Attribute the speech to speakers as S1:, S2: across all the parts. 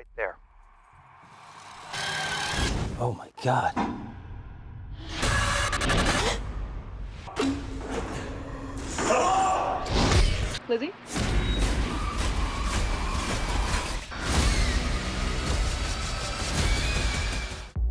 S1: right there.
S2: Oh my God.
S3: Lizzie?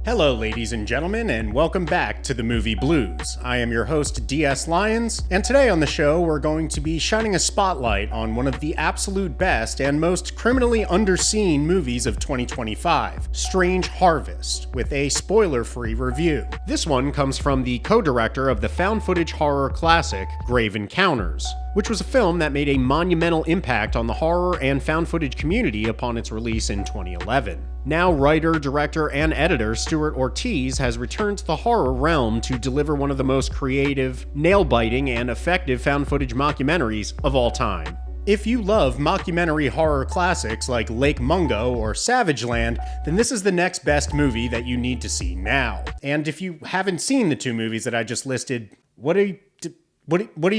S4: Hello, ladies and gentlemen, and welcome back to the Movie Blues. I am your host, DS Lyons, and today on the show, we're going to be shining a spotlight on one of the absolute best and most criminally underseen movies of 2025, Strange Harvest, with a spoiler-free review. This one comes from the co-director of the found-footage horror classic, Grave Encounters, which was a film that made a monumental impact on the horror and found-footage community upon its release in 2011. Now writer, director, and editor Stuart Ortiz has returned to the horror realm to deliver one of the most creative, nail-biting, and effective found-footage mockumentaries of all time. If you love mockumentary horror classics like Lake Mungo or Savage Land, then this is the next best movie that you need to see now. And if you haven't seen the two movies that I just listed, what are you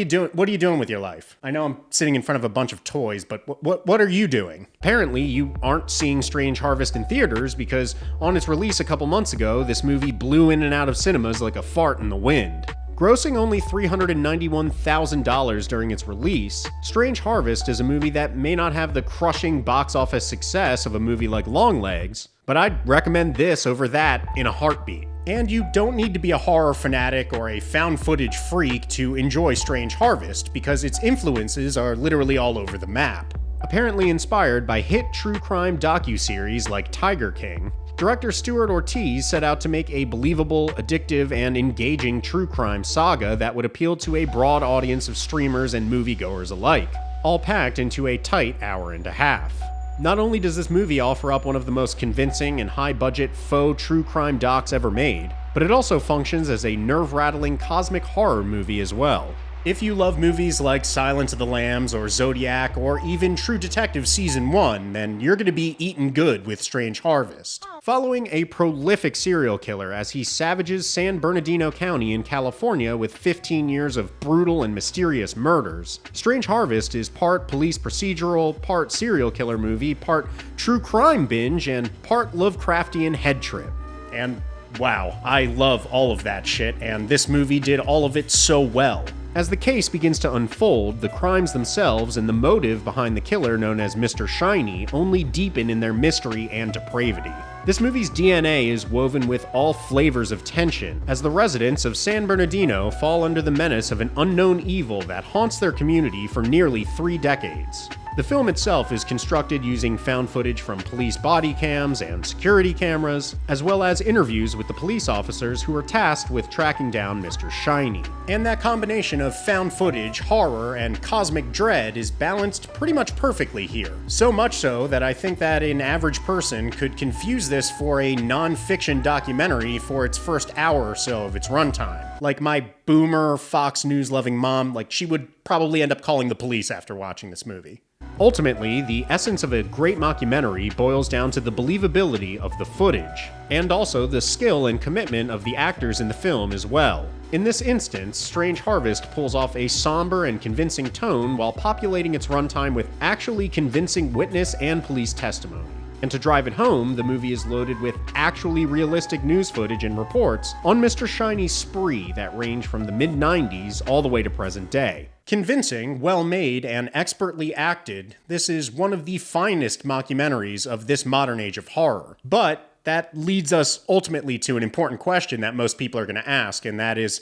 S4: doing? What are you doing with your life? I know I'm sitting in front of a bunch of toys, but what are you doing? Apparently, you aren't seeing Strange Harvest in theaters because on its release a couple months ago, this movie blew in and out of cinemas like a fart in the wind. Grossing only $391,000 during its release, Strange Harvest is a movie that may not have the crushing box office success of a movie like Longlegs, but I'd recommend this over that in a heartbeat. And you don't need to be a horror fanatic or a found footage freak to enjoy Strange Harvest, because its influences are literally all over the map. Apparently inspired by hit true crime docuseries like Tiger King, director Stuart Ortiz set out to make a believable, addictive, and engaging true crime saga that would appeal to a broad audience of streamers and moviegoers alike, all packed into a tight hour and a half. Not only does this movie offer up one of the most convincing and high-budget faux true crime docs ever made, but it also functions as a nerve-rattling cosmic horror movie as well. If you love movies like Silence of the Lambs or Zodiac or even True Detective Season 1, then you're going to be eating good with Strange Harvest. Following a prolific serial killer as he savages San Bernardino County in California with 15 years of brutal and mysterious murders, Strange Harvest is part police procedural, part serial killer movie, part true crime binge, and part Lovecraftian head trip. And wow, I love all of that shit, and this movie did all of it so well. As the case begins to unfold, the crimes themselves and the motive behind the killer known as Mr. Shiny only deepen in their mystery and depravity. This movie's DNA is woven with all flavors of tension, as the residents of San Bernardino fall under the menace of an unknown evil that haunts their community for nearly 3 decades. The film itself is constructed using found footage from police body cams and security cameras, as well as interviews with the police officers who are tasked with tracking down Mr. Shiny. And that combination of found footage, horror, and cosmic dread is balanced pretty much perfectly here. So much so that I think that an average person could confuse this for a non-fiction documentary for its first hour or so of its runtime. Like my boomer Fox News loving mom, she would probably end up calling the police after watching this movie. Ultimately, the essence of a great mockumentary boils down to the believability of the footage, and also the skill and commitment of the actors in the film as well. In this instance, Strange Harvest pulls off a somber and convincing tone while populating its runtime with actually convincing witness and police testimony. And to drive it home, the movie is loaded with actually realistic news footage and reports on Mr. Shiny's spree that range from the mid-90s all the way to present day. Convincing, well-made, and expertly acted, this is one of the finest mockumentaries of this modern age of horror. But that leads us ultimately to an important question that most people are going to ask, and that is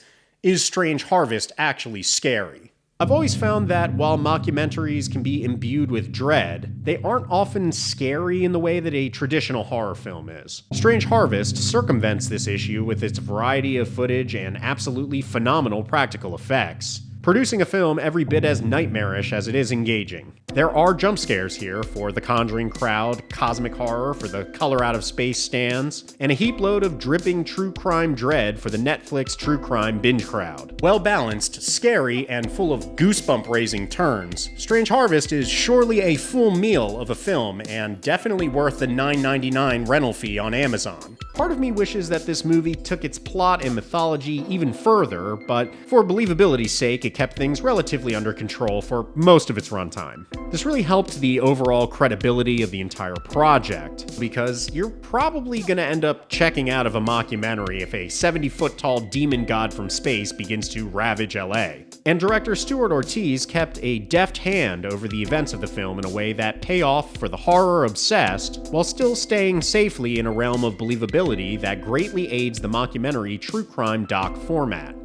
S4: Strange Harvest actually scary? I've always found that while mockumentaries can be imbued with dread, they aren't often scary in the way that a traditional horror film is. Strange Harvest circumvents this issue with its variety of footage and absolutely phenomenal practical effects, producing a film every bit as nightmarish as it is engaging. There are jump scares here for the Conjuring crowd, cosmic horror for the color out of space stands, and a heap load of dripping true crime dread for the Netflix true crime binge crowd. Well balanced, scary, and full of goosebump-raising turns, Strange Harvest is surely a full meal of a film and definitely worth the $9.99 rental fee on Amazon. Part of me wishes that this movie took its plot and mythology even further, but for believability's sake, it kept things relatively under control for most of its runtime. This really helped the overall credibility of the entire project, because you're probably gonna end up checking out of a mockumentary if a 70-foot-tall demon god from space begins to ravage LA. And director Stuart Ortiz kept a deft hand over the events of the film in a way that pay off for the horror-obsessed, while still staying safely in a realm of believability that greatly aids the mockumentary true crime doc format.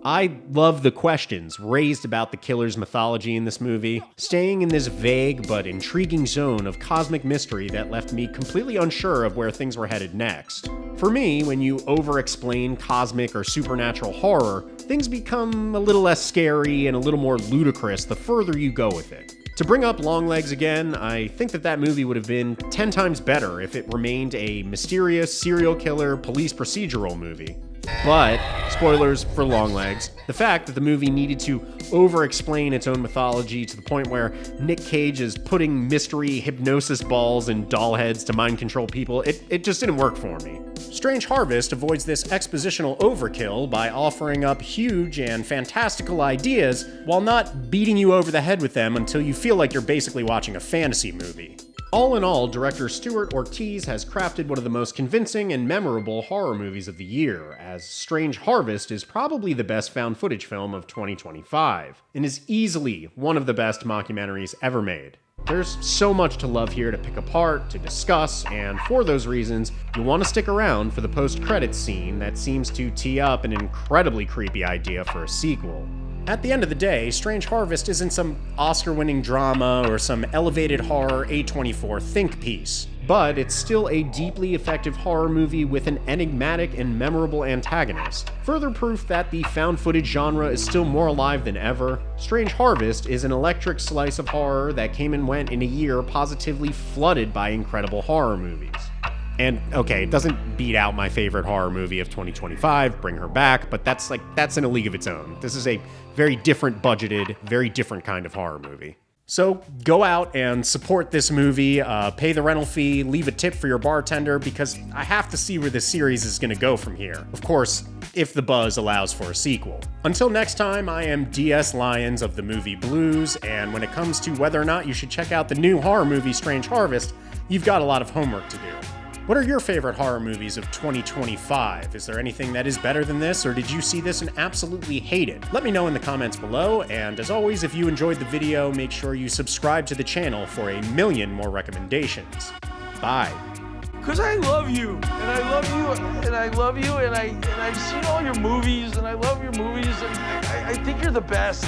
S4: I love the questions raised about the killer's mythology in this movie, staying in this vague but intriguing zone of cosmic mystery that left me completely unsure of where things were headed next. For me, when you over-explain cosmic or supernatural horror, things become a little less scary and a little more ludicrous the further you go with it. To bring up Longlegs again, I think that movie would have been 10 times better if it remained a mysterious serial killer police procedural movie. But, spoilers for Longlegs, the fact that the movie needed to over-explain its own mythology to the point where Nick Cage is putting mystery hypnosis balls in doll heads to mind control people, it just didn't work for me. Strange Harvest avoids this expositional overkill by offering up huge and fantastical ideas while not beating you over the head with them until you feel like you're basically watching a fantasy movie. All in all, director Stuart Ortiz has crafted one of the most convincing and memorable horror movies of the year, as Strange Harvest is probably the best found footage film of 2025, and is easily one of the best mockumentaries ever made. There's so much to love here to pick apart, to discuss, and for those reasons, you'll want to stick around for the post-credits scene that seems to tee up an incredibly creepy idea for a sequel. At the end of the day, Strange Harvest isn't some Oscar-winning drama or some elevated horror A24 think piece, but it's still a deeply effective horror movie with an enigmatic and memorable antagonist. Further proof that the found footage genre is still more alive than ever, Strange Harvest is an electric slice of horror that came and went in a year positively flooded by incredible horror movies. And okay, it doesn't beat out my favorite horror movie of 2025, Bring Her Back, but that's in a league of its own. This is a very different budgeted, very different kind of horror movie. So go out and support this movie, pay the rental fee, leave a tip for your bartender, because I have to see where this series is going to go from here. Of course, if the buzz allows for a sequel. Until next time, I am DS Lyons of the movie Blues, and when it comes to whether or not you should check out the new horror movie Strange Harvest, you've got a lot of homework to do. What are your favorite horror movies of 2025? Is there anything that is better than this, or did you see this and absolutely hate it? Let me know in the comments below, and as always, if you enjoyed the video, make sure you subscribe to the channel for a million more recommendations. Bye.
S1: Because I love you, and I love you, and I love you, and I've seen all your movies, and I love your movies, and I think you're the best.